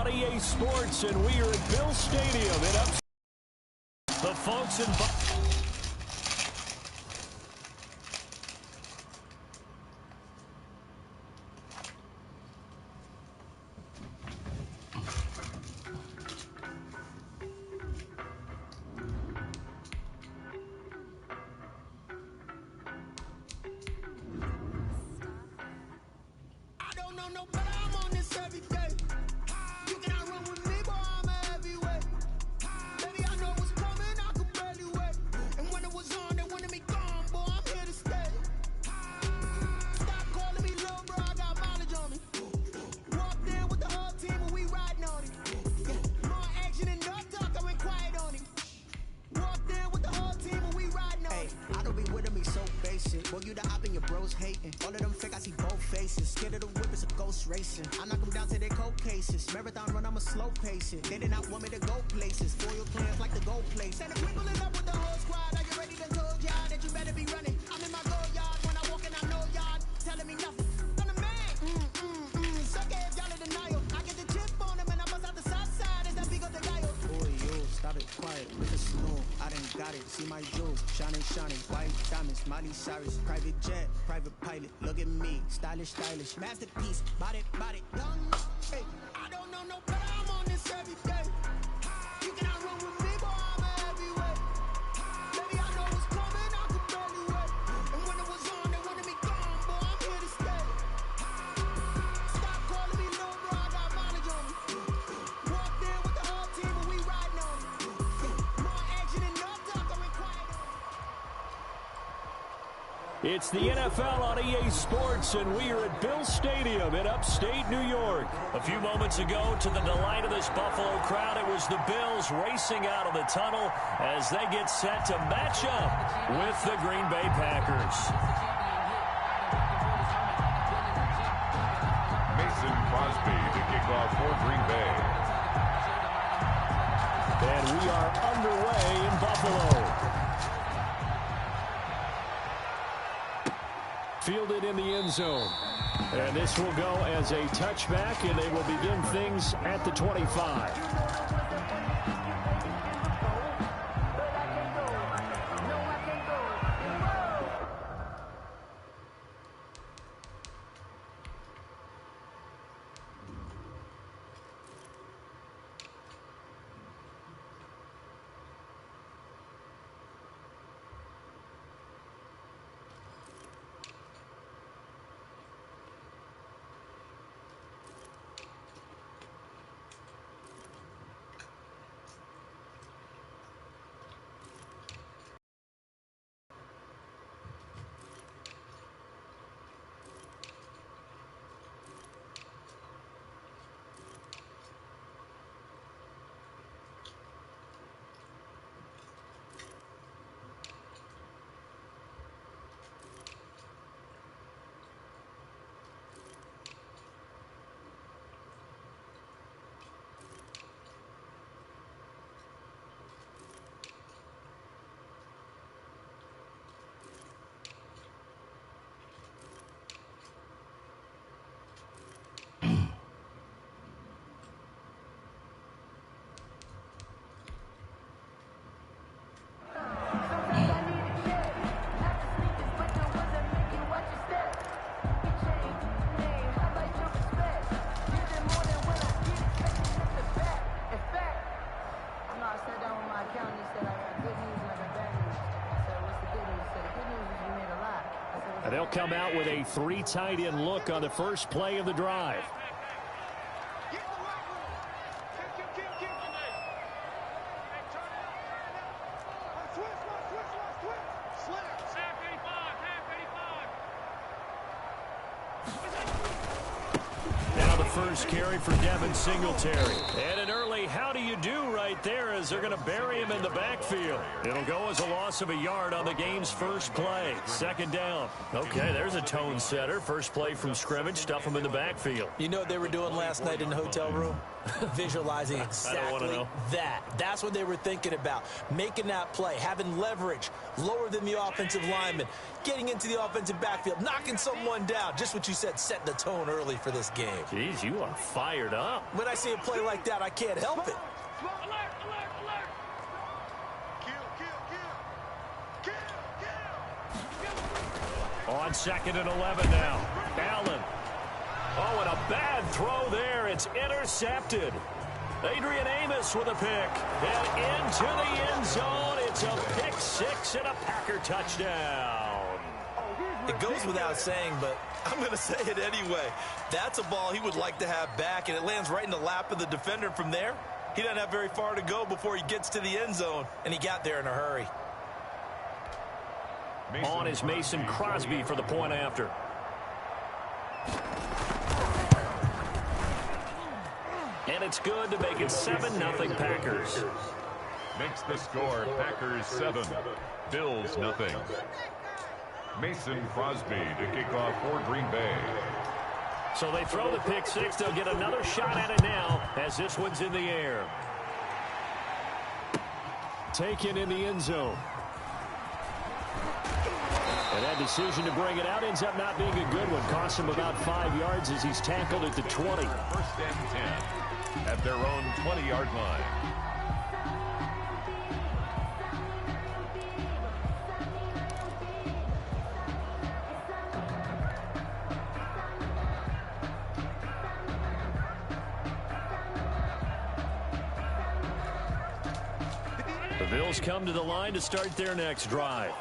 EA Sports, and we are at Bill Stadium in the folks in Boy, you the op and your bros hating. All of them fake, I see both faces. Scared of the whip, it's a ghost racing. I knock them down to their cold cases. Marathon run, I'm a slow pace it. They did not want me to go places. Foil plans like the gold place. And if we pulling up with the whole squad, are you ready to go, y'all? That you better be running. I'm in my go yard. When I walk in, I know y'all telling me nothing. I'm the man. Suck it if y'all in denial. I get the chip on them and I bust out the south side. It's that big of the guy. Boy, yo, stop it, quiet, with the snow. I done got it, see my jewels, shining, white diamonds, Miley Cyrus, private jet, private pilot, look at me, stylish, masterpiece, body, young, hey, I don't know no better, I'm on this every day, you cannot run with me, boy, I'm a heavyweight, baby, I know what's coming, I could barely wait, and when it was on, they wanted me gone, boy, I'm here to stay, stop calling me little bro, I got mileage on me, walked in with the whole team, and we riding on it. It's the NFL on EA Sports, and we are at Bill Stadium in upstate New York. A few moments ago, to the delight of this Buffalo crowd, it was the Bills racing out of the tunnel as they get set to match up with the Green Bay Packers. Mason Crosby to kick off for Green Bay. And we are underway in Buffalo. Fielded in the end zone. And this will go as a touchback, and they will begin things at the 25. They'll come out with a 3 tight end look on the first play of the drive. Now the first carry for Devin Singletary. And an early how do you do right there as they're going to bury him in the backfield. It'll go as a loss of a yard on the game's first play. Second down. Okay, there's a tone setter. First play from scrimmage. Stuff him in the backfield. You know what they were doing last night in the hotel room? Visualizing exactly that. That's what they were thinking about. Making that play, having leverage, lower than the offensive lineman, getting into the offensive backfield, knocking someone down. Just what you said, setting the tone early for this game. Jeez, Guys, you are fired up. When I see a play like that, I can't help it. On 2nd and 11 now. Allen. Oh, and a bad throw there. It's intercepted. Adrian Amos with a pick. And into the end zone. It's a pick six and a Packer touchdown. It goes without saying, but I'm going to say it anyway. That's a ball he would like to have back, and it lands right in the lap of the defender from there. He doesn't have very far to go before he gets to the end zone, and he got there in a hurry. On is Mason Crosby for the point after. And it's good to make it 7-0 Packers. Makes the score Packers 7, Bills nothing. Mason Crosby to kick off for Green Bay. So they throw the pick six. They'll get another shot at it now as this one's in the air. Taken in the end zone. And that decision to bring it out ends up not being a good one. Costs him about 5 yards as he's tackled at the 20. 1st and 10 at their own 20-yard line. The Bills come to the line to start their next drive.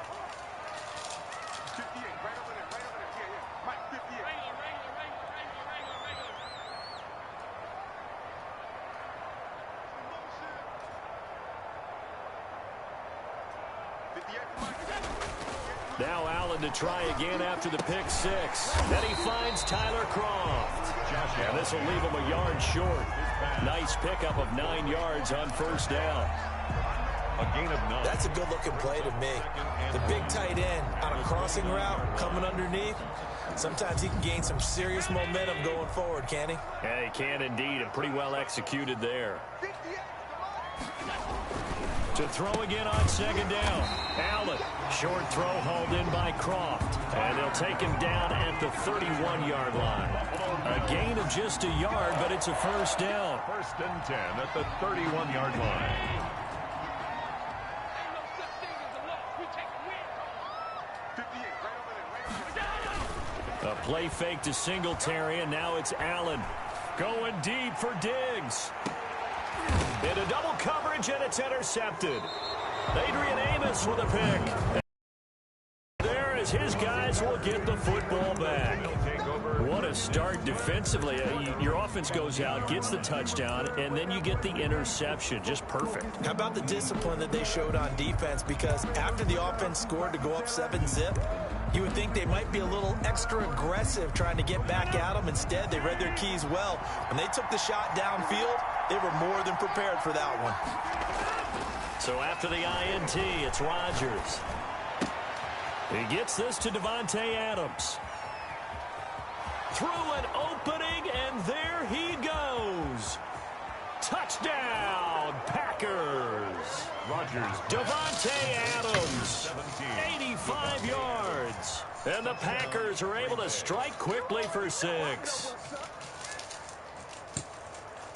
Now Allen to try again after the pick six. Then he finds Tyler Kroft. And this will leave him a yard short. Nice pickup of 9 yards on 1st down. A gain of 9. That's a good-looking play to me. The big tight end on a crossing route coming underneath. Sometimes he can gain some serious momentum going forward, can't he? Yeah, he can indeed, and pretty well executed there. To throw again on 2nd down. Allen. Short throw hauled in by Kroft. And they'll take him down at the 31-yard line. A gain of just a yard, but it's a 1st down. 1st and 10 at the 31-yard line. A play fake to Singletary, and now it's Allen. Going deep for Diggs. Into double coverage, and it's intercepted. Adrian Amos with a pick. There as his guys will get the football back. What a start defensively. Your offense goes out, gets the touchdown, and then you get the interception. Just perfect. How about the discipline that they showed on defense? Because after the offense scored to go up 7-zip, you would think they might be a little extra aggressive trying to get back at them. Instead, they read their keys well. When they took the shot downfield, they were more than prepared for that one. So after the INT, it's Rodgers. He gets this to Devontae Adams. Through an opening, and there he goes. Touchdown, Packers. Rodgers. Devontae Adams, 85 yards. And the Packers are able to strike quickly for 6.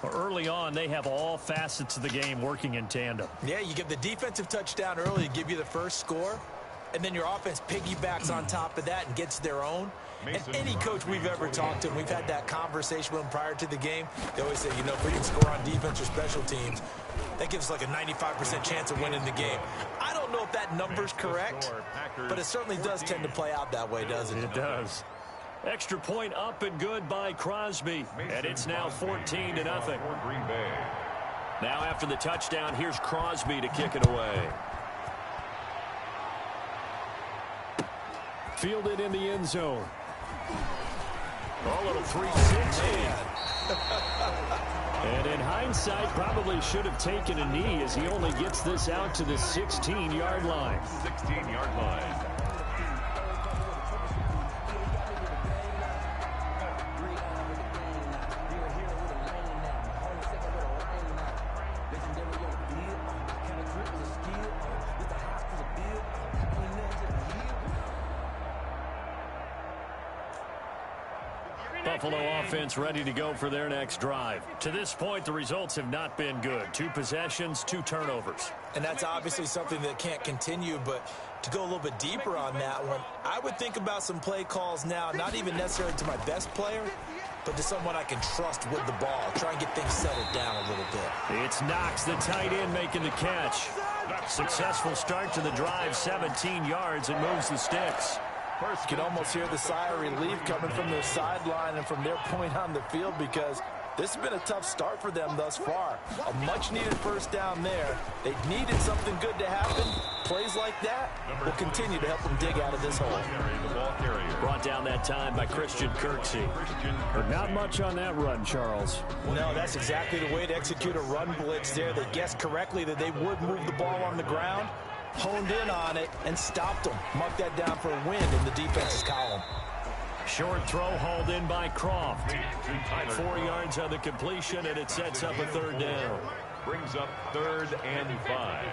Early on, they have all facets of the game working in tandem. Yeah, you get the defensive touchdown early to give you the first score, and then your offense piggybacks on top of that and gets their own. And any coach we've ever talked to, and we've had that conversation with them prior to the game, they always say, you know, if we can score on defense or special teams, that gives us like a 95% chance of winning the game. I don't know if that number's correct, but it certainly does tend to play out that way, doesn't it? It does. Extra point up and good by Crosby, and it's now 14-0. Now after the touchdown, here's Crosby to kick it away. Fielded in the end zone. A little 360. And in hindsight, probably should have taken a knee as he only gets this out to the 16-yard line. 16-yard line. Buffalo offense ready to go for their next drive. To this point, the results have not been good. 2 possessions, 2 turnovers. And that's obviously something that can't continue, but to go a little bit deeper on that one, I would think about some play calls now, not even necessarily to my best player, but to someone I can trust with the ball. Try and get things settled down a little bit. It's Knox, the tight end, making the catch. Successful start to the drive, 17 yards, and moves the sticks. You can almost hear the sigh of relief coming from their sideline and from their point on the field, because this has been a tough start for them thus far. A much-needed first down there. They needed something good to happen. Plays like that will continue to help them dig out of this hole. Brought down that time by Christian Kirksey. But not much on that run, Charles. No, that's exactly the way to execute a run blitz there. They guessed correctly that they would move the ball on the ground, honed in on it, and stopped them. Mark that down for a win in the defense's column. Short throw hauled in by Croft. 4 yards on the completion, and it sets up a 3rd down. Brings up 3rd and 5.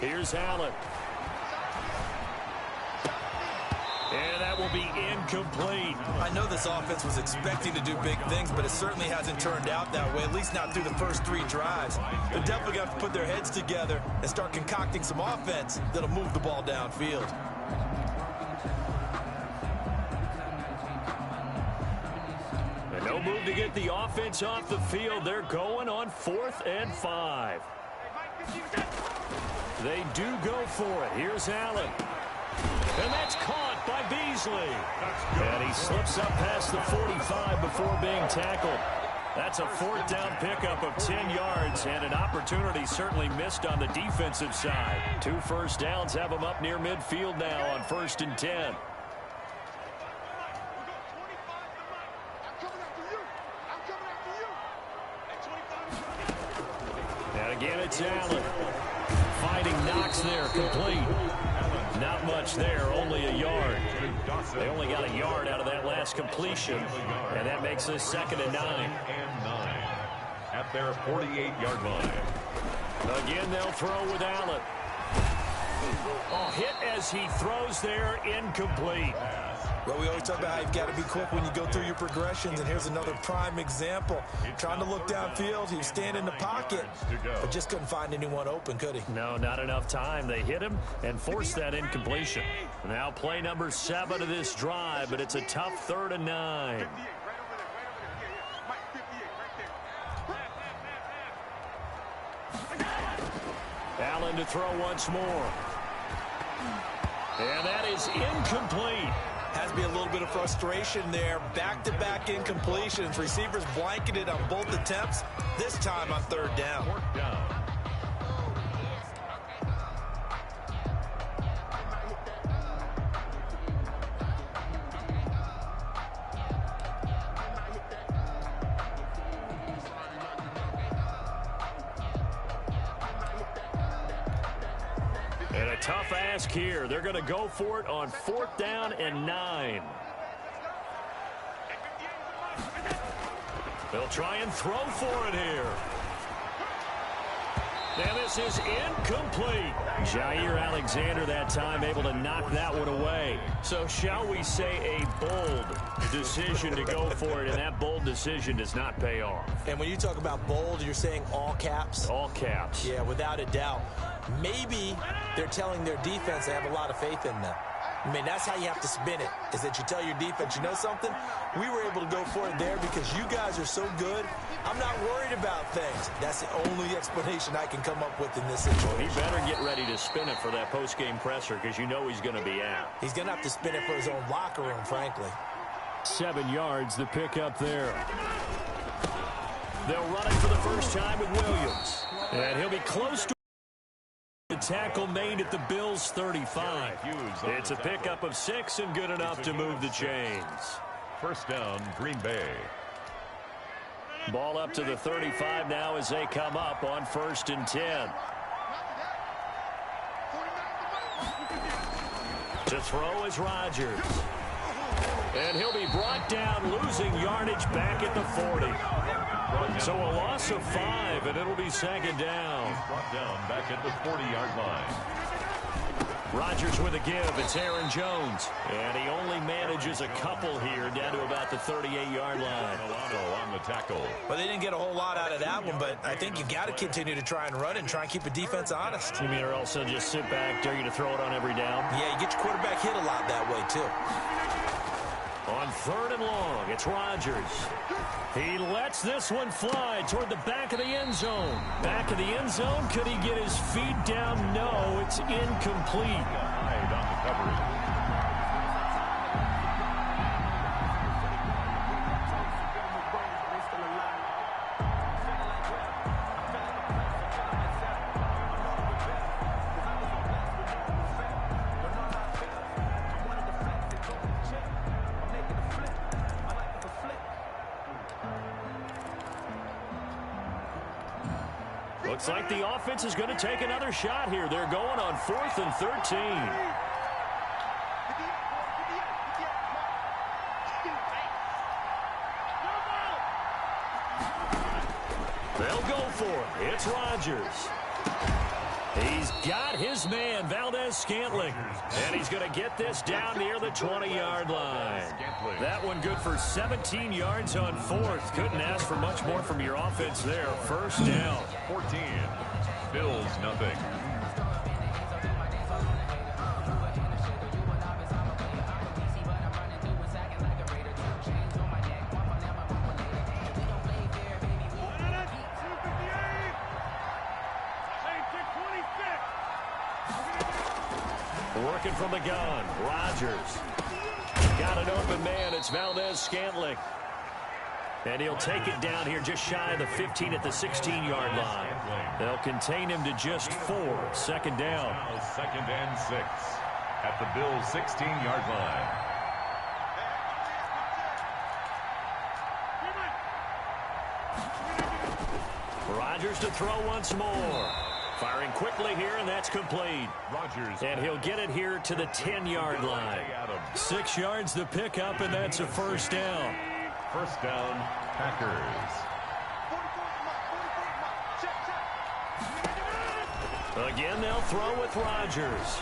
Here's Allen. And that will be incomplete. I know this offense was expecting to do big things, but it certainly hasn't turned out that way, at least not through the first 3 drives. They're definitely going to have to put their heads together and start concocting some offense that'll move the ball downfield. And no move to get the offense off the field. They're going on 4th and 5. They do go for it. Here's Allen. And that's caught by Beasley. And he slips up past the 45 before being tackled. That's a 4th down pickup of 10 yards, and an opportunity certainly missed on the defensive side. 2 first downs have them up near midfield now on 1st and 10. And again, it's Allen. Fighting Knox there, complete. Not much there, only a yard. They only got a yard out of that last completion, and that makes this 2nd and 9. At their 48-yard line. Again, they'll throw with Allen. Oh, hit as he throws there, incomplete. Well, we always talk about how you've got to be quick when you go through your progressions, and here's another prime example. Trying to look downfield, he was standing in the pocket, but just couldn't find anyone open, could he? No, not enough time. They hit him and forced that incompletion. Now play number 7 of this drive, but it's a tough 3rd and 9. Allen to throw once more. And that is incomplete. Has to be a little bit of frustration there. Back-to-back incompletions. Receivers blanketed on both attempts, this time on 3rd down. And a tough ask here. They're going to go for it on 4th down and 9. They'll try and throw for it here. And this is incomplete. Jair Alexander that time able to knock that one away. So shall we say a bold decision to go for it, and that bold decision does not pay off. And when you talk about bold, you're saying all caps? All caps. Yeah, without a doubt. Maybe they're telling their defense they have a lot of faith in them. I mean, that's how you have to spin it, is that you tell your defense, you know something? We were able to go for it there because you guys are so good. I'm not worried about things. That's the only explanation I can come up with in this situation. He better get ready to spin it for that post-game presser because you know he's going to be out. He's going to have to spin it for his own locker room, frankly. 7 yards, the pickup there. They'll run it for the first time with Williams. And he'll be close to the tackle made at the Bills' 35. It's a pickup of 6 and good enough to move the chains. First down, Green Bay. Ball up to the 35 now as they come up on 1st and 10. To throw is Rodgers. And he'll be brought down, losing yardage back at the 40. So a loss of 5, and it'll be 2nd down. back at the 40-yard line. Rodgers with a give. It's Aaron Jones. And he only manages a couple here down to about the 38-yard line. On the tackle. Well, they didn't get a whole lot out of that one, but I think you got to continue to try and run and try and keep the defense honest. You mean, or else they'll just sit back, dare you to throw it on every down? Yeah, you get your quarterback hit a lot that way, too. On 3rd and long, it's Rodgers. He lets this one fly toward the back of the end zone. Back of the end zone, could he get his feet down? No, it's incomplete. Hide on the coverage. Looks like the offense is going to take another shot here. They're going on 4th and 13. They'll go for it. It's Rodgers. He's got his man, Valdez-Scantling. And he's going to get this down near the 20-yard line. That one good for 17 yards on 4th. Couldn't ask for much more from your offense there. 1st down. 14. Bills nothing. Working from the gun, Rodgers. Got an open man, it's Valdez-Scantling. And he'll take it down here just shy of the 15 at the 16-yard line. They'll contain him to just 4. 2nd down. Now 2nd and 6 at the Bills' 16-yard line. Rodgers to throw once more. Firing quickly here, and that's complete. Rodgers. And he'll get it here to the 10-yard line. 6 yards the pickup, and that's a 1st down. 1st down, Packers. Again, they'll throw with Rodgers.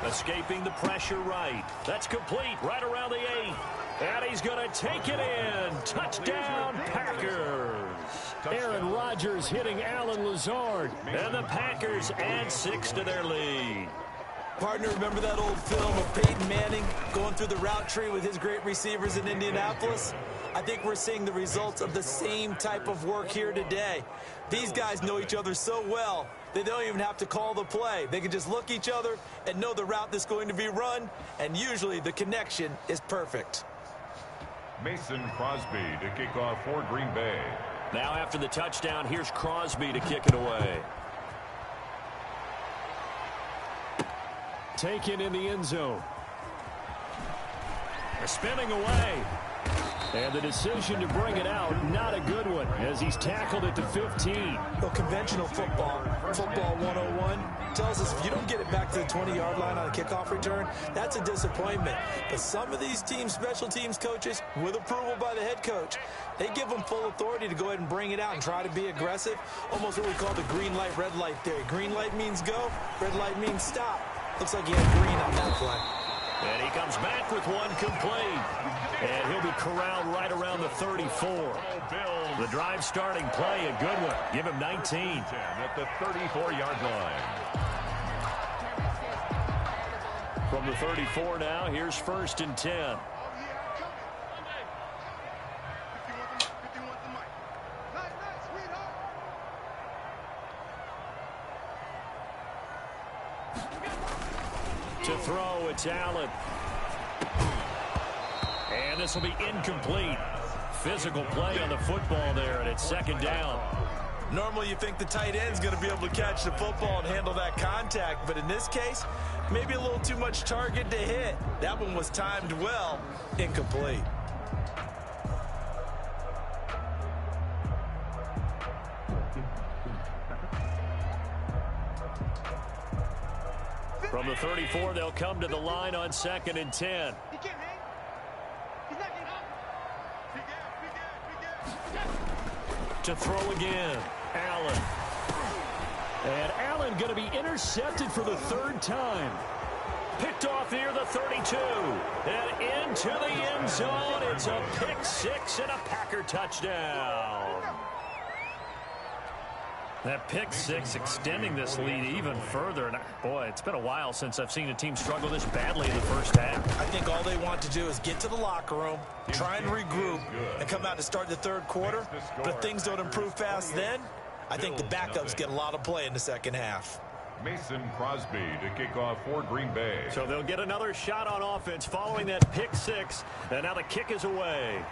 Escaping the pressure right. That's complete right around the 8. And he's going to take it in. Touchdown, Packers. Aaron Rodgers hitting Alan Lazard. And the Packers add 6 to their lead. Partner, remember that old film of Peyton Manning going through the route tree with his great receivers in Indianapolis? I think we're seeing the results of the same type of work here today. These guys know each other so well, they don't even have to call the play. They can just look each other and know the route that's going to be run, and usually the connection is perfect. Mason Crosby to kick off for Green Bay. Now after the touchdown, here's Crosby to kick it away. Taken in the end zone. Spinning away. And the decision to bring it out, not a good one, as he's tackled it to 15. Well, conventional football 101, tells us if you don't get it back to the 20-yard line on a kickoff return, that's a disappointment. But some of these teams, special teams coaches, with approval by the head coach, they give them full authority to go ahead and bring it out and try to be aggressive, almost what we call the green light, red light theory. Green light means go, red light means stop. Looks like he had green on that play. And he comes back with one complete. And he'll be corralled right around the 34. The drive starting play, a good one. Give him 19. At the 34-yard line. From the 34 now, here's 1st and 10. To throw, it's Allen. And this will be incomplete. Physical play on the football there, and it's 2nd down. Normally you think the tight end's going to be able to catch the football and handle that contact, but in this case, maybe a little too much target to hit. That one was timed well. Incomplete. From the 34, they'll come to the line on 2nd and 10. To throw again, Allen. And Allen going to be intercepted for the third time. Picked off near the 32. And into the end zone. It's a pick six and a Packer touchdown. That pick six extending this lead even further. And boy, it's been a while since I've seen a team struggle this badly in the first half. I think all they want to do is get to the locker room, try and regroup, and come out to start the third quarter. But if things don't improve fast then, I think the backups get a lot of play in the second half. Mason Crosby to kick off for Green Bay. So they'll get another shot on offense following that pick six. And now the kick is away.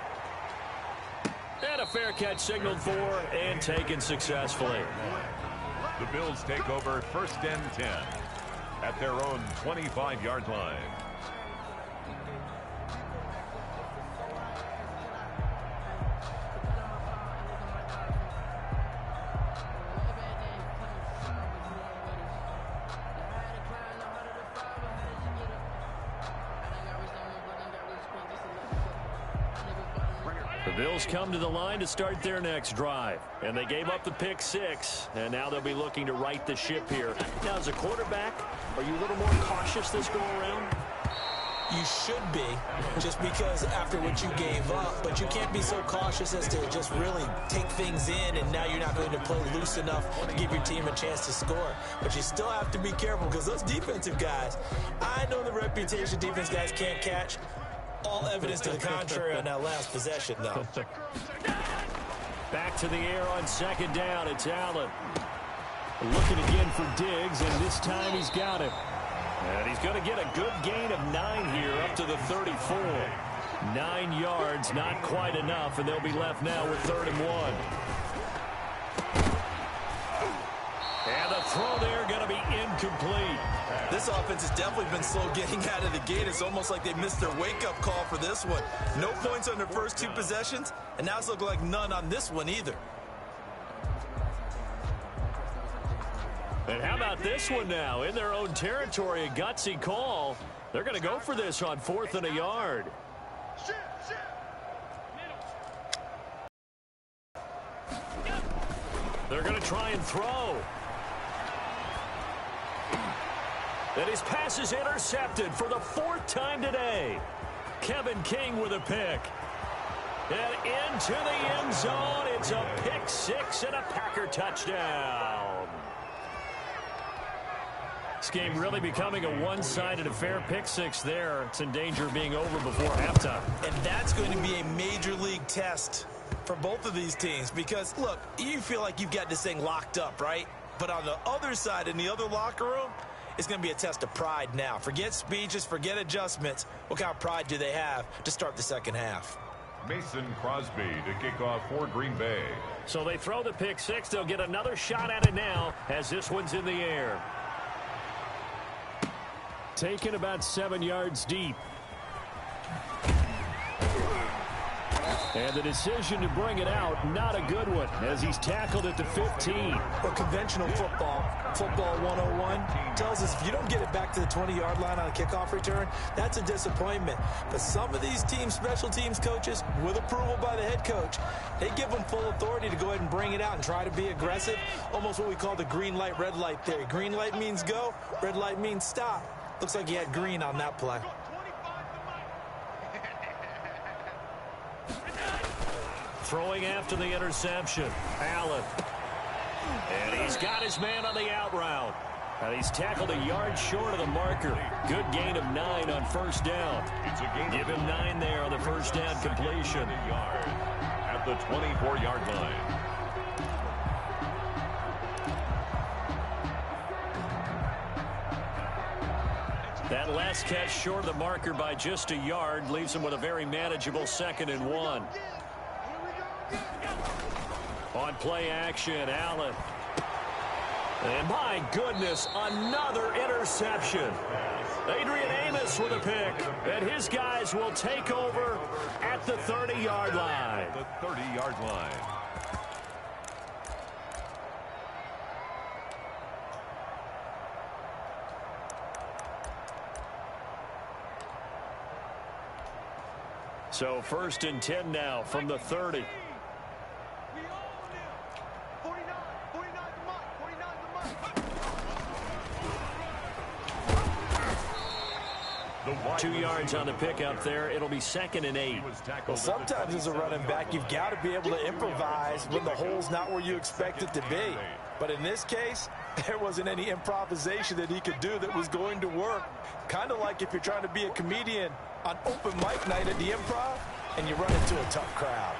And a fair catch signaled for and taken successfully. The Bills take over 1st and 10 at their own 25-yard line. The Bills come to the line to start their next drive. And they gave up the pick six. And now they'll be looking to right the ship here. Now, as a quarterback, are you a little more cautious this go-around? You should be, just because after what you gave up. But you can't be so cautious as to just really take things in, and now you're not going to play loose enough to give your team a chance to score. But you still have to be careful because those defensive guys, I know the reputation defense guys can't catch. All evidence to the contrary on that last possession, though. Back to the air on second down. It's Allen. Looking again for Diggs, and this time he's got him. And he's going to get a good gain of 9 here up to the 34. 9 yards, not quite enough, and they'll be left now with 3rd and 1. And the throw there going to be incomplete. This offense has definitely been slow getting out of the gate. It's almost like they missed their wake-up call for this one. No points on their first 2 possessions, and now it's looking like none on this one either. And how about this one now? In their own territory, a gutsy call. They're going to go for this on 4th and a yard. They're going to try and throw. And his pass is intercepted for the 4th time today. Kevin King with a pick. And into the end zone. It's a pick six and a Packer touchdown. This game really becoming a one-sided affair. Pick six there. It's in danger of being over before halftime. And that's going to be a major league test for both of these teams because, look, you feel like you've got this thing locked up, right? But on the other side, in the other locker room, it's going to be a test of pride now. Forget speeches, forget adjustments. What kind of pride do they have to start the second half? Mason Crosby to kick off for Green Bay. So they throw the pick six. They'll get another shot at it now as this one's in the air. Taken about 7 yards deep. And the decision to bring it out, not a good one, as he's tackled at the 15. Well, conventional football 101, tells us if you don't get it back to the 20-yard line on a kickoff return, that's a disappointment. But some of these teams, special teams coaches, with approval by the head coach, they give them full authority to go ahead and bring it out and try to be aggressive, almost what we call the green light, red light theory. Green light means go, red light means stop. Looks like he had green on that play. Throwing after the interception, Allen. And he's got his man on the out route. And he's tackled a yard short of the marker. Good gain of 9 on first down. Give him 9 there on the first down completion. At the 24-yard line. That last catch short of the marker by just a yard leaves him with a very manageable 2nd and 1. On play action, Allen. And my goodness, another interception. Adrian Amos with a pick. And his guys will take over at the 30-yard line. The 30-yard line. So 1st and 10 now from the 30. 2 yards on the pickup there. It'll be 2nd and 8. Well, sometimes as a running back, you've got to be able to improvise when the hole's not where you expect it to be. But in this case, there wasn't any improvisation that he could do that was going to work. Kind of like if you're trying to be a comedian on open mic night at the Improv and you run into a tough crowd.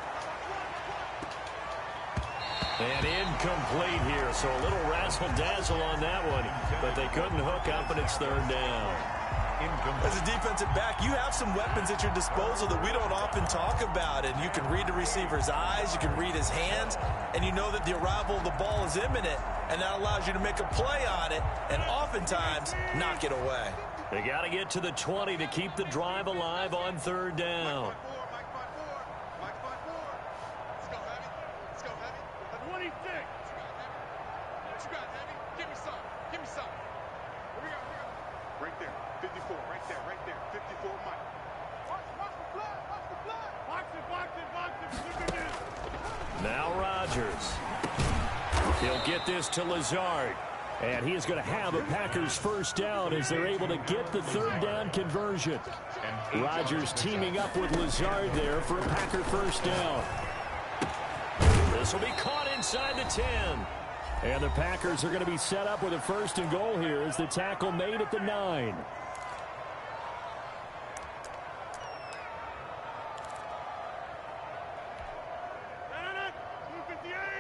And incomplete here, so a little razzle-dazzle on that one, but they couldn't hook up, and it's 3rd down. As a defensive back, you have some weapons at your disposal that we don't often talk about, and you can read the receiver's eyes, you can read his hands, and you know that the arrival of the ball is imminent, and that allows you to make a play on it and oftentimes knock it away. They got to get to the 20 to keep the drive alive on 3rd down. Now Rodgers. He'll get this to Lazard. And he is going to have a Packers 1st down as they're able to get the 3rd down conversion. Rodgers teaming up with Lazard there for a Packer 1st down. This will be caught inside the 10. And the Packers are going to be set up with a 1st and goal here as the tackle made at the 9.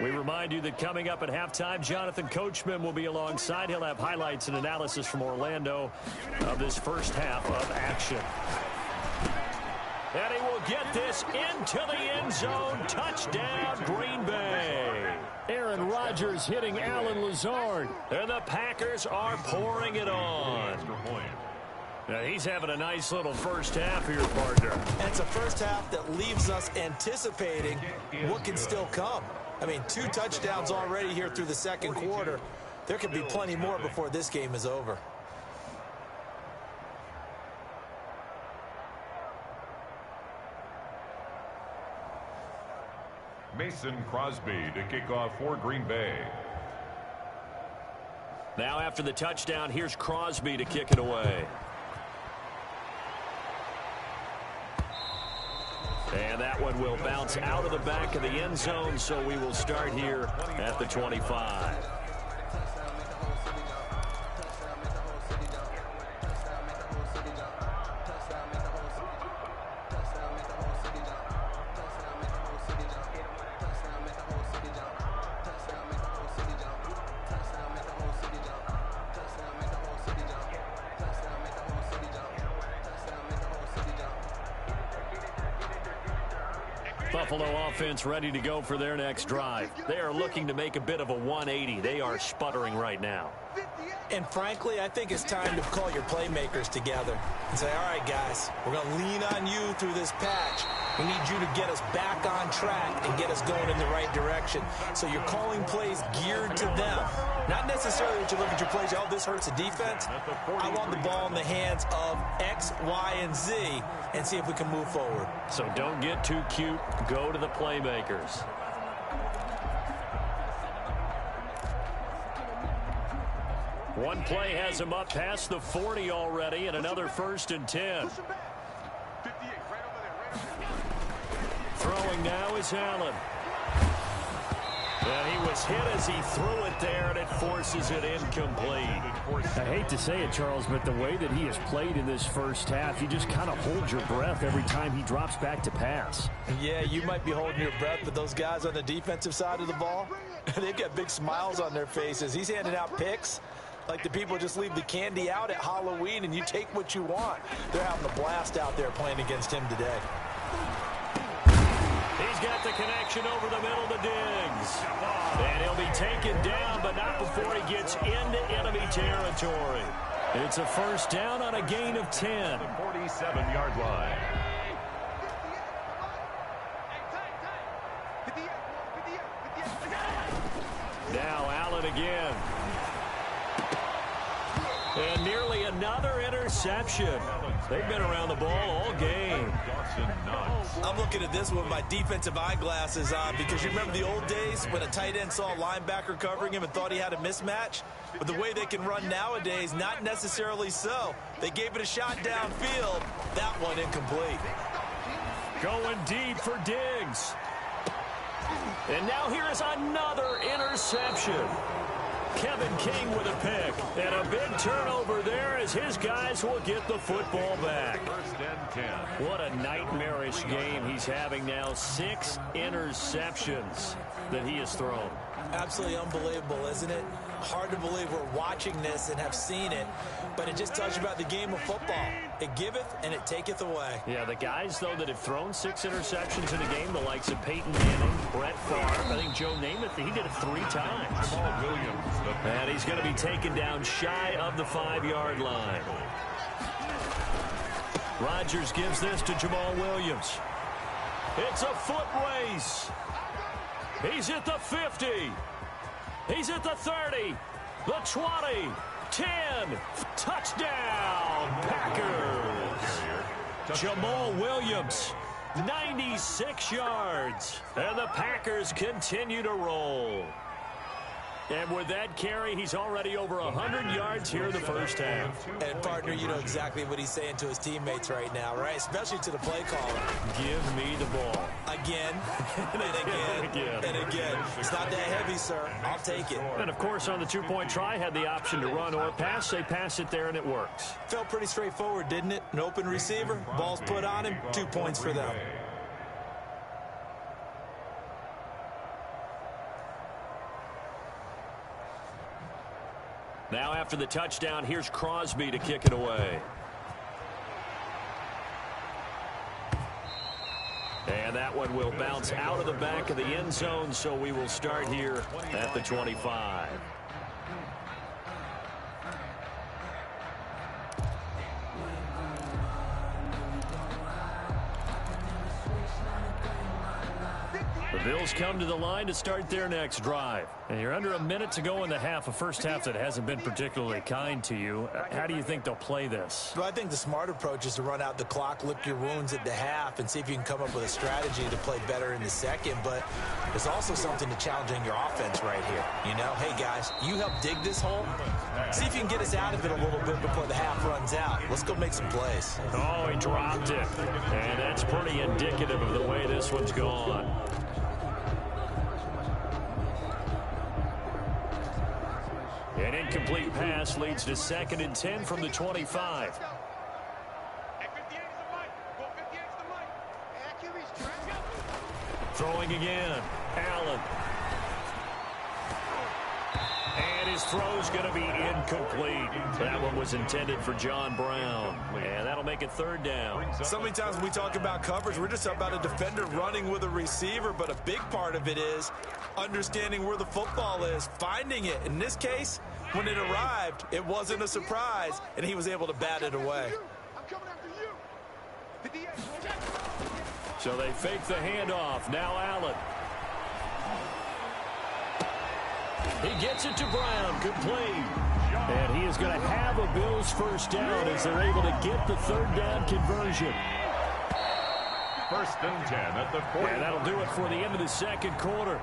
We remind you that coming up at halftime, Jonathan Coachman will be alongside. He'll have highlights and analysis from Orlando of this first half of action. And he will get this into the end zone. Touchdown, Green Bay. Aaron Rodgers hitting Alan Lazard. And the Packers are pouring it on. Now he's having a nice little first half here, partner. And it's a first half that leaves us anticipating what can still come. I mean, 2 touchdowns already here through the 2nd quarter. There could be plenty more before this game is over. Mason Crosby to kick off for Green Bay. Now after the touchdown, here's Crosby to kick it away. And that one will bounce out of the back of the end zone, so we will start here at the 25. Buffalo offense ready to go for their next drive. They are looking to make a bit of a 180. They are sputtering right now. And frankly, I think it's time to call your playmakers together and say, all right, guys, we're going to lean on you through this patch. We need you to get us back on track and get us going in the right direction. So you're calling plays geared to them. Not necessarily that you look at your plays, oh, this hurts the defense. I want the ball in the hands of X, Y, and Z and see if we can move forward. So don't get too cute. Go to the playmakers. One play has him up past the 40 already, and another 1st and 10. Throwing now is Allen. And he was hit as he threw it there, and it forces it incomplete. I hate to say it, Charles, but the way that he has played in this first half, you just kind of hold your breath every time he drops back to pass. Yeah, you might be holding your breath, but those guys on the defensive side of the ball, they've got big smiles on their faces. He's handing out picks like the people just leave the candy out at Halloween and you take what you want. They're having a blast out there playing against him today. He's got the connection over the middle to Diggs. And he'll be taken down, but not before he gets into enemy territory. It's a 1st down on a gain of 10. 47-yard line. Now Allen again. And nearly another interception. They've been around the ball all game. I'm looking at this with my defensive eyeglasses on because you remember the old days when a tight end saw a linebacker covering him and thought he had a mismatch? But the way they can run nowadays, not necessarily so. They gave it a shot downfield. That one incomplete. Going deep for Diggs. And now here is another interception. Kevin King with a pick. And a big turnover there as his guys will get the football back. First and 10. What a nightmarish game he's having now. 6 interceptions that he has thrown. Absolutely unbelievable, isn't it? Hard to believe we're watching this and have seen it, but it just tells you about the game of football. It giveth and it taketh away. Yeah, the guys, though, that have thrown 6 interceptions in a game, the likes of Peyton Manning, Brett Favre, I think Joe Namath, he did it 3 times. Jamal Williams. And he's going to be taken down shy of the 5-yard line. Rodgers gives this to Jamal Williams. It's a foot race. He's at the 50. He's at the 30, the 20, 10. Touchdown, Packers. Jamal Williams, 96 yards. And the Packers continue to roll. And with that carry, he's already over 100 yards here in the first half. And, partner, you know exactly what he's saying to his teammates right now, right? Especially to the play caller. Give me the ball. Again, and again, and again. It's not that heavy, sir. I'll take it. And, of course, on the two-point try, had the option to run or pass. They pass it there, and it works. Felt pretty straightforward, didn't it? An open receiver, ball's put on him, 2 points for them. Now after the touchdown, here's Crosby to kick it away. And that one will bounce out of the back of the end zone, so we will start here at the 25. The Bills come to the line to start their next drive. And you're under a minute to go in the half, a first half that hasn't been particularly kind to you. How do you think they'll play this? Well, I think the smart approach is to run out the clock, lick your wounds at the half, and see if you can come up with a strategy to play better in the second. But there's also something to challenging your offense right here. You know, hey, guys, you help dig this hole. See if you can get us out of it a little bit before the half runs out. Let's go make some plays. Oh, he dropped it. And that's pretty indicative of the way this one's gone. An incomplete pass leads to 2nd and 10 from the 25. Throwing again. Allen. And his throw's going to be incomplete. That one was intended for John Brown. And that'll make it 3rd down. So many times when we talk about coverage, we're just about a defender running with a receiver, but a big part of it is understanding where the football is, finding it. In this case, when it arrived, it wasn't a surprise, and he was able to bat it away. So they fake the handoff. Now Allen. He gets it to Brown. Complete. And he is going to have a Bills first down as they're able to get the 3rd down conversion. First and 10 at the 40. And that'll do it for the end of the second quarter.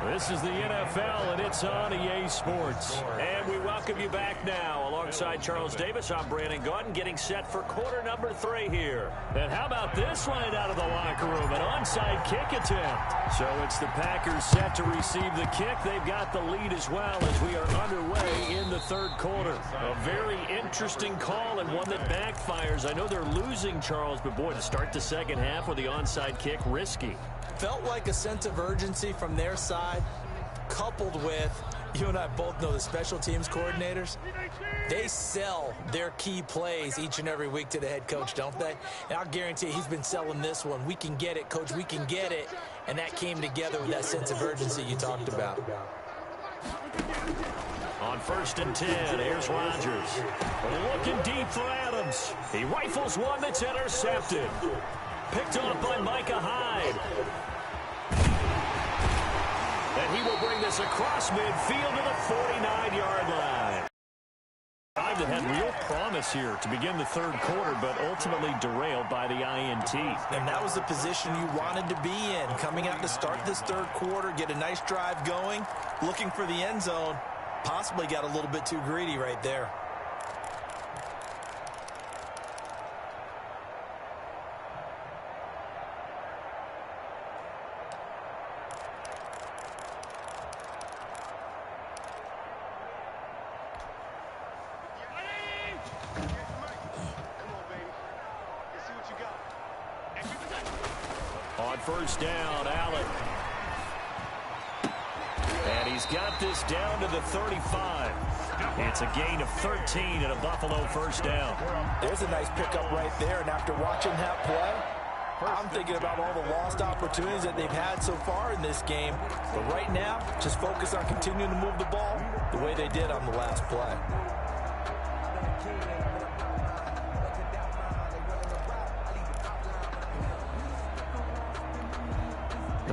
This is the NFL, and it's on EA Sports. And we welcome you back now. Alongside Charles Davis, I'm Brandon Gaudin, getting set for quarter number 3 here. And how about this right out of the locker room? An onside kick attempt. So it's the Packers set to receive the kick. They've got the lead as well as we are underway in the 3rd quarter. A very interesting call and one that backfires. I know they're losing, Charles, but boy, to start the second half with the onside kick, risky. Felt like a sense of urgency from their side, coupled with, you and I both know the special teams coordinators, they sell their key plays each and every week to the head coach, don't they? And I'll guarantee you he's been selling this one. We can get it, coach, we can get it. And that came together with that sense of urgency you talked about. On 1st and 10, here's Rodgers. Looking deep for Adams. He rifles one that's intercepted. Picked off by Micah Hyde. And he will bring this across midfield to the 49-yard line. drive that had real promise here to begin the third quarter, but ultimately derailed by the INT. And that was the position you wanted to be in. Coming out to start this third quarter, get a nice drive going, looking for the end zone. Possibly got a little bit too greedy right there. On first down, Allen. And he's got this down to the 35. It's a gain of 13 and a Buffalo first down. There's a nice pickup right there, and after watching that play, I'm thinking about all the lost opportunities that they've had so far in this game. But right now, just focus on continuing to move the ball the way they did on the last play.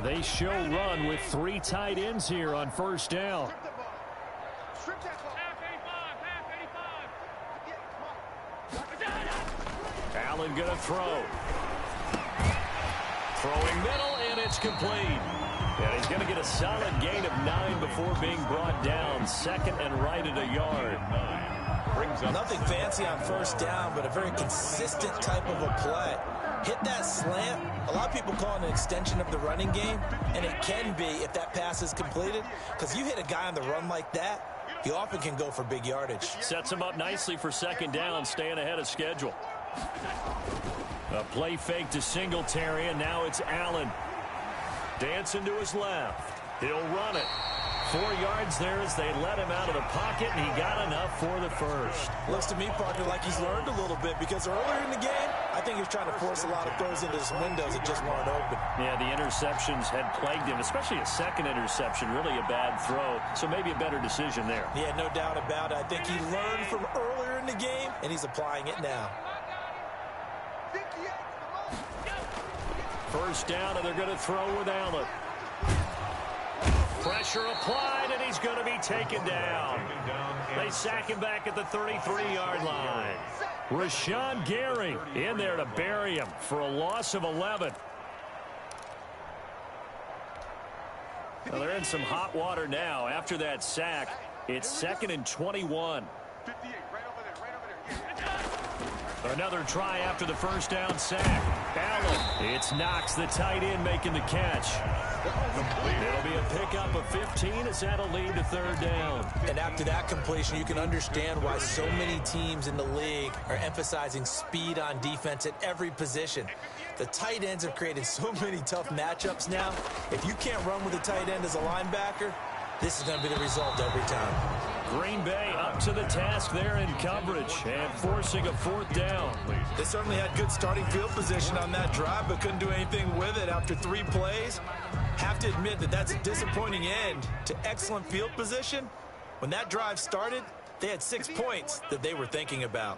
They show run with 3 tight ends here on first down. Allen gonna throw. Throwing middle, and it's complete. And he's going to get a solid gain of 9 before being brought down. Second and right at a yard. Nothing fancy on first down, but a very consistent type of a play. Hit that slant. A lot of people call it an extension of the running game, and it can be if that pass is completed, because you hit a guy on the run like that, he often can go for big yardage. Sets him up nicely for second down, staying ahead of schedule. A play fake to Singletary, and now it's Allen. Dancing to his left. He'll run it. 4 yards there as they let him out of the pocket, and he got enough for the first. Looks to me, Parker, like he's learned a little bit, because earlier in the game, I think he was trying to force a lot of throws into some windows that just weren't open. Yeah, the interceptions had plagued him, especially a second interception, really a bad throw, so maybe a better decision there. Yeah, no doubt about it. I think he learned from earlier in the game, and he's applying it now. First down, and they're going to throw with Allen. Pressure applied, and he's going to be taken down. They sack him back at the 33-yard line. Rashawn Gary in there to bury him for a loss of 11. Well, they're in some hot water now. After that sack, it's 2nd and 21. Another try after the first down sack. Allen, it's Knox, the tight end, making the catch. It'll be a pickup of 15 as that'll lead to third down. And after that completion, you can understand why so many teams in the league are emphasizing speed on defense at every position. The tight ends have created so many tough matchups now. If you can't run with a tight end as a linebacker, this is going to be the result every time. Green Bay up to the task there in coverage and forcing a 4th down. They certainly had good starting field position on that drive, but couldn't do anything with it after 3 plays. Have to admit that that's a disappointing end to excellent field position. When that drive started, they had 6 points that they were thinking about.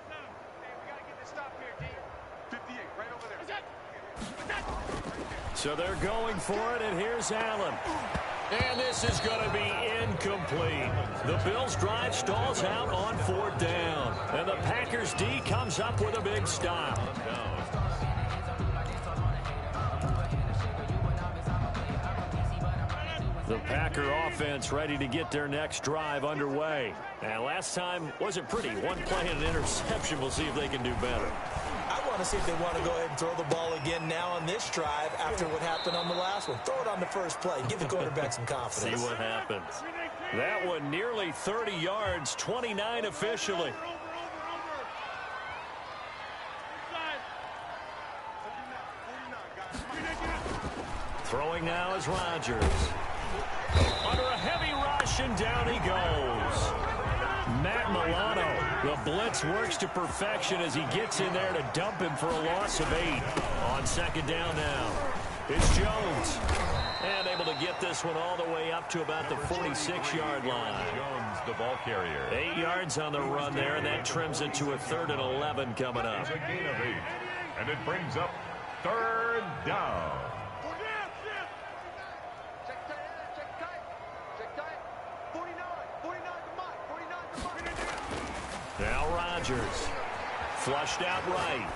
So they're going for it, and here's Allen. And this is going to be incomplete. The Bills' drive stalls out on 4th down. And the Packers' D comes up with a big stop. The Packer offense ready to get their next drive underway. And last time wasn't pretty. 1 play and an interception. We'll see if they can do better. I want to see if they want to go ahead and throw the ball again now on this drive after what happened on the last one. Throw it on the first play. Give the quarterback some confidence. See what happens. That one nearly 30 yards, 29 officially. Throwing now is Rodgers. Under a heavy rush, and down he goes. Matt Milano, the blitz works to perfection as he gets in there to dump him for a loss of 8. On second down now, it's Jones. And able to get this one all the way up to about the 46-yard line. Jones, the ball carrier. 8 yards on the run there, and that trims it to a 3rd and 11 coming up. It's a gain of 8, and it brings up 3rd down. Now Rodgers. Flushed out right.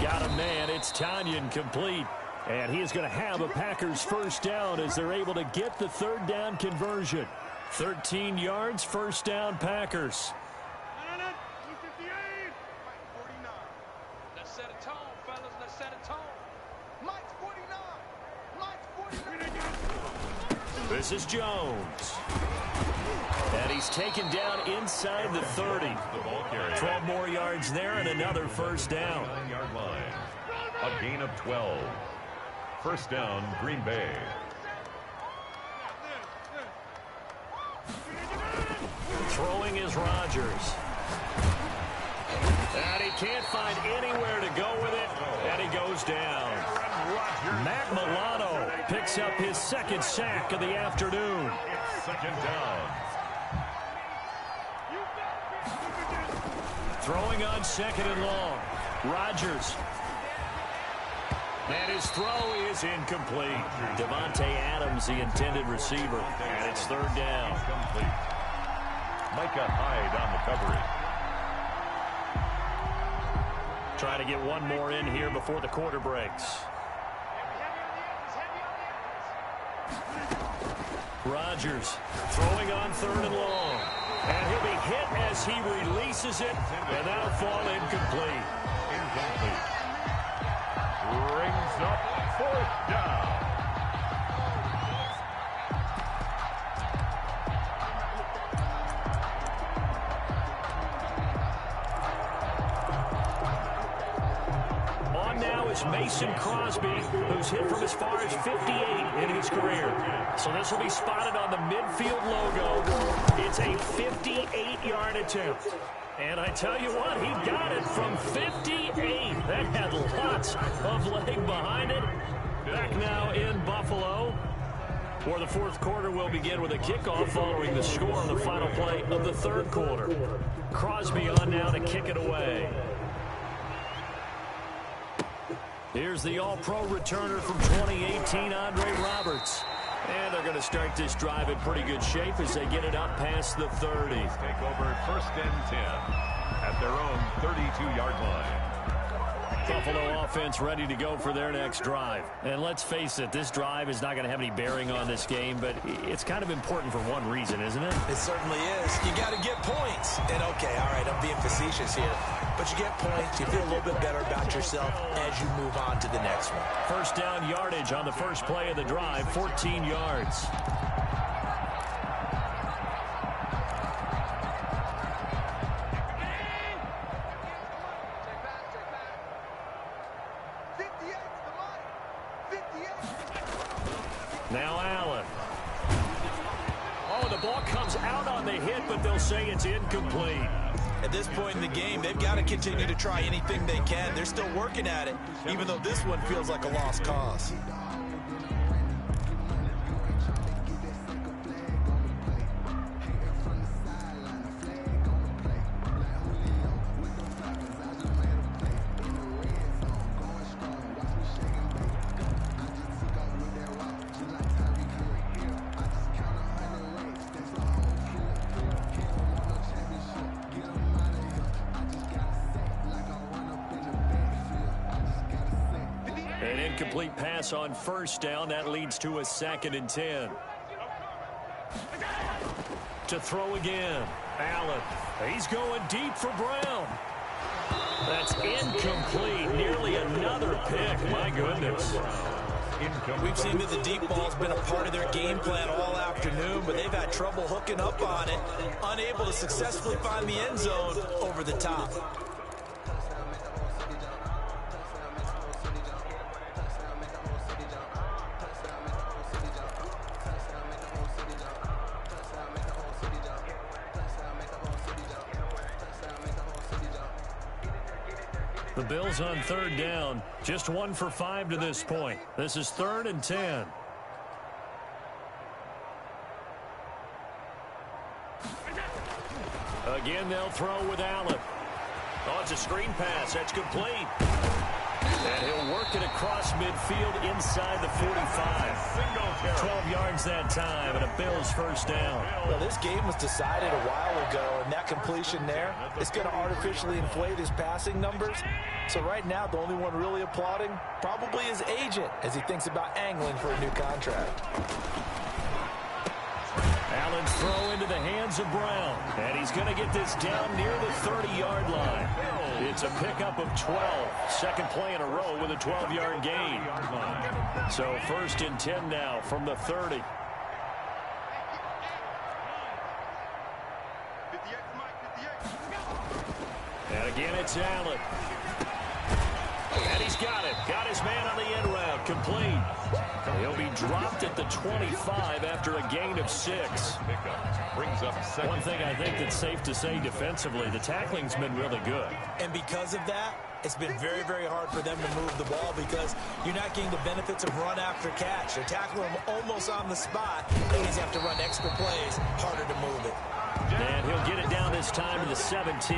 Got a man. It's Tanyan complete. And he is going to have a Packers first down as they're able to get the third down conversion. 13 yards, first down Packers. Let's set a tone, fellas. Let's set a tone. Mike's 49. Mike's 49. This is Jones. And he's taken down inside the 30. 12 more yards there and another first down. 9-yard line. A gain of 12. First down, Green Bay. Throwing is Rodgers. And he can't find anywhere to go with it. And he goes down. Matt Milano picks up his second sack of the afternoon. Second down. Throwing on second and long. Rodgers. And his throw is incomplete. Devontae Adams, the intended receiver. And it's third down. Complete. Micah Hyde on the coverage. Trying to get one more in here before the quarter breaks. Rodgers throwing on third and long. And he'll be hit as he releases it. And that'll fall incomplete. Incomplete. Brings up fourth down. On now is Mason Crosby, who's hit from as far as 58 in his career. So this will be spotted on the midfield logo. It's a 58-yard attempt. And I tell you what, he got it from 58. That had lots of leg behind it. Back now in Buffalo, where the fourth quarter will begin with a kickoff following the score on the final play of the third quarter. Crosby on now to kick it away. Here's the all-pro returner from 2018, Andre Roberts. And they're going to start this drive in pretty good shape as they get it up past the 30. Take over first and 10 at their own 32-yard line. Buffalo offense ready to go for their next drive. And let's face it, this drive is not going to have any bearing on this game, but it's kind of important for one reason, isn't it? It certainly is. You got to get points. And okay, all right, I'm being facetious here. But you get points, you feel a little bit better about yourself as you move on to the next one. First down yardage on the first play of the drive, 14 yards. Now Allen. Oh, the ball comes out on the hit, but they'll say it's incomplete. At this point in the game, they've got to continue to try anything they can. They're still working at it, even though this one feels like a lost cause. An incomplete pass on first down. That leads to a 2nd and 10. To throw again. Allen. He's going deep for Brown. That's incomplete. Nearly another pick. My goodness. We've seen that the deep ball's been a part of their game plan all afternoon, but they've had trouble hooking up on it, unable to successfully find the end zone over the top. The Bills on third down. Just 1 for 5 to this point. This is 3rd and 10. Again, they'll throw with Allen. Oh, it's a screen pass. That's complete. And he'll work it across midfield inside the 45. 12 yards that time, and a Bills first down. Well, this game was decided a while ago, and that completion there is going to artificially inflate his passing numbers. So right now, the only one really applauding probably his agent as he thinks about angling for a new contract. Allen's throw into the hands of Brown. And he's going to get this down near the 30-yard line. It's a pickup of 12. Second play in a row with a 12-yard gain. So first and 10 now from the 30. And again, it's Allen. And he's got it. Got his man on the end route. Complete. He'll be dropped at the 25 after a gain of 6. Brings up second. One thing I think that's safe to say defensively, the tackling's been really good. And because of that, it's been very, very hard for them to move the ball because you're not getting the benefits of run after catch. They're tackling him almost on the spot. They just have to run extra plays, harder to move it. And he'll get it down this time to the 17.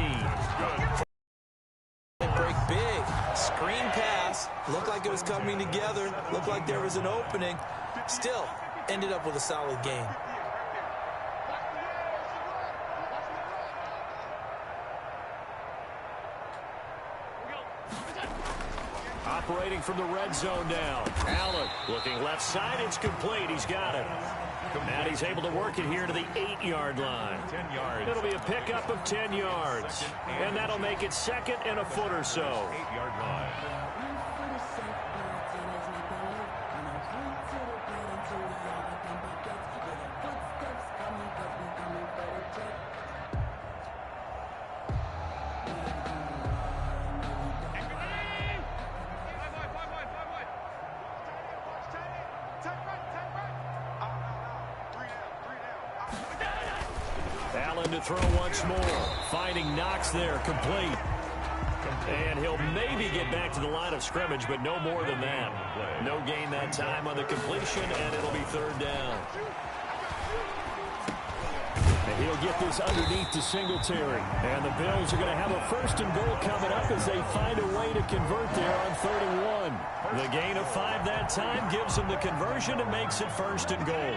Break big. Screen pass. Looked like it was coming together. Looked like there was an opening. Still ended up with a solid game. Operating from the red zone now. Allen looking left side. It's complete. He's got it. And he's able to work it here to the 8-yard line. 10 yards. It'll be a pickup of 10 yards. And that'll make it second and a foot or so. 8-yard line. Allen to throw once more. Finding Knox there, complete. And he'll maybe get back to the line of scrimmage, but no more than that. No gain that time on the completion, and it'll be third down. And he'll get this underneath to Singletary. And the Bills are going to have a first and goal coming up as they find a way to convert there on 31. The gain of 5 that time gives them the conversion and makes it first and goal.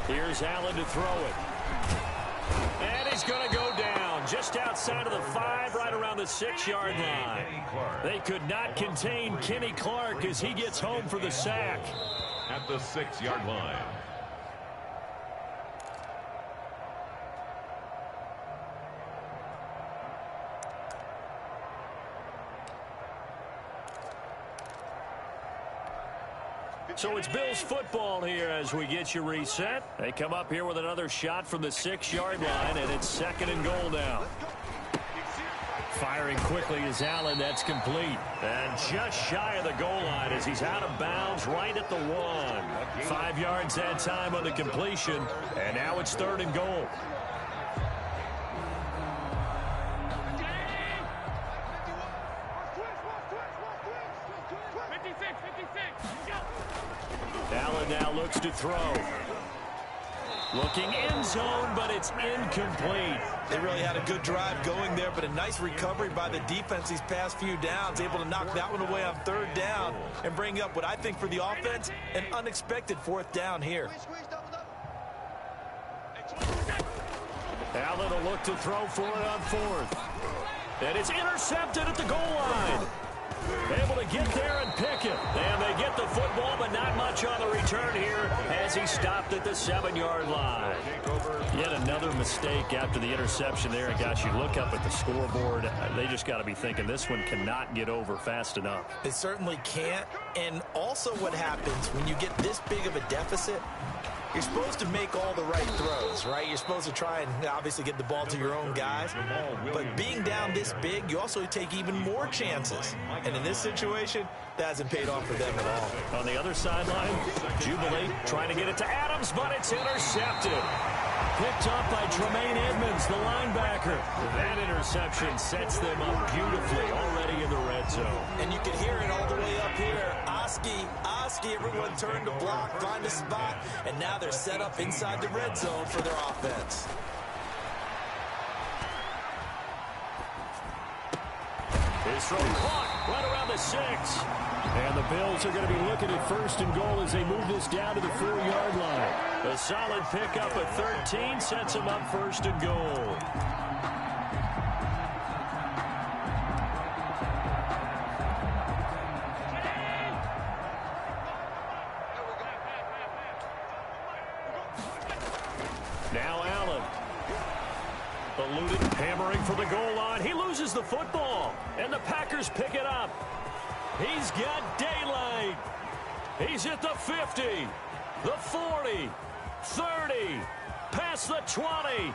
Here's Allen to throw it. And he's going to go down just outside of the 5, right around the 6-yard line. They could not contain Kenny Clark as he gets home for the sack. At the 6-yard line. So it's Bills football here as we get you reset. They come up here with another shot from the 6-yard line, and it's second and goal now. Firing quickly is Allen. That's complete. And just shy of the goal line as he's out of bounds right at the 1. 5 yards that time on the completion, and now it's third and goal. Allen now looks to throw. Looking end zone, but it's incomplete. They really had a good drive going there, but a nice recovery by the defense these past few downs, able to knock that one away on third down and bring up what I think for the offense, an unexpected fourth down here. Allen will look to throw for it on fourth. And it's intercepted at the goal line. Able to get there and pick it. And they get the football, but not much on the return here as he stopped at the 7-yard line. Yet another mistake after the interception there. And gosh, you look up at the scoreboard, they just got to be thinking this one cannot get over fast enough. It certainly can't. And also what happens when you get this big of a deficit, you're supposed to make all the right throws, right? You're supposed to try and obviously get the ball to your own guys. But being down this big, you also take even more chances. And in this situation, that hasn't paid off for them at all. On the other sideline, Jubilee trying to get it to Adams, but it's intercepted. Picked up by Tremaine Edmonds, the linebacker. That interception sets them up beautifully already in the red zone. And you can hear it all the way up here. Oski, everyone turned to block, find a spot, and now they're set up inside the red zone for their offense. His throw caught right around the 6. And the Bills are going to be looking at 1st and goal as they move this down to the 4-yard line. A solid pickup at 13 sets them up 1st and goal. Now Allen. Eluded, hammering for the goal line. He loses the football, and the Packers pick it up. He's got daylight. He's at the 50, the 40, 30, past the 20.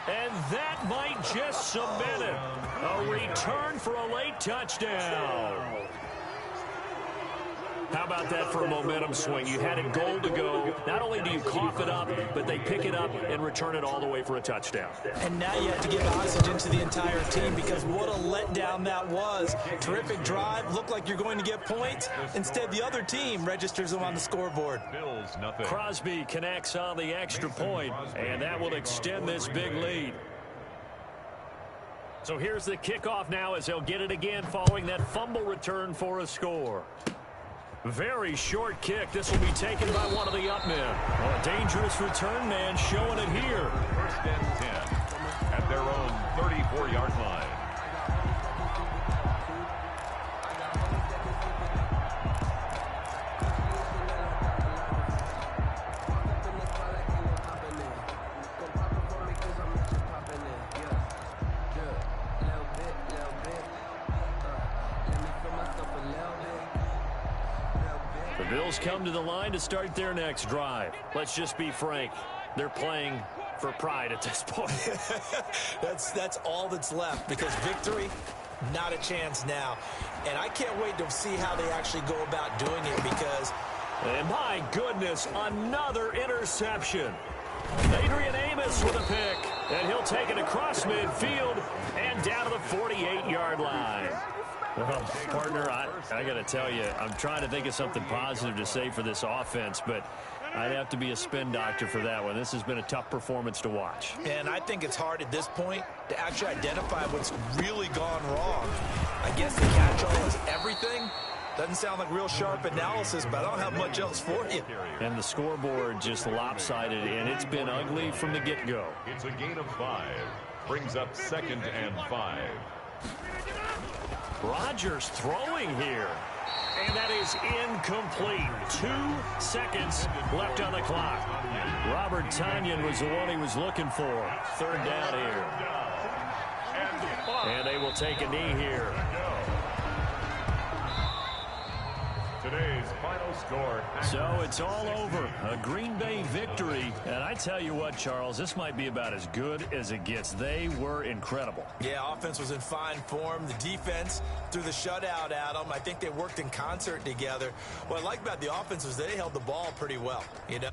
And that might just cement it. A return for a late touchdown. How about that for a momentum swing? You had a goal to go. Not only do you cough it up, but they pick it up and return it all the way for a touchdown. And now you have to give oxygen to the entire team because what a letdown that was. Terrific drive. Looked like you're going to get points. Instead, the other team registers them on the scoreboard. Bills, nothing. Crosby connects on the extra point, and that will extend this big lead. So here's the kickoff now as they'll get it again following that fumble return for a score. Very short kick. This will be taken by one of the up men. Well, a dangerous return man showing it here. 1st and 10 at their own 34-yard line. The Bills come to the line to start their next drive. Let's just be frank. They're playing for pride at this point. That's all that's left because victory, not a chance now. And I can't wait to see how they actually go about doing it because... And my goodness, another interception. Adrian Amos with a pick. And he'll take it across midfield and down to the 48-yard line. Well, partner, I got to tell you, I'm trying to think of something positive to say for this offense, but I'd have to be a spin doctor for that one. This has been a tough performance to watch. And I think it's hard at this point to actually identify what's really gone wrong. I guess the catch-all is everything. Doesn't sound like real sharp analysis, but I don't have much else for you. And the scoreboard just lopsided, and it's been ugly from the get-go. It's a gain of 5. Brings up 2nd and 5. Rodgers throwing here. And that is incomplete. 2 seconds left on the clock. Robert Tonyan was the one he was looking for. 3rd down here. And they will take a knee here. Today's final score. So it's all over. A Green Bay victory. And I tell you what, Charles, this might be about as good as it gets. They were incredible. Yeah, offense was in fine form. The defense threw the shutout at them. I think they worked in concert together. What I like about the offense was they held the ball pretty well, you know.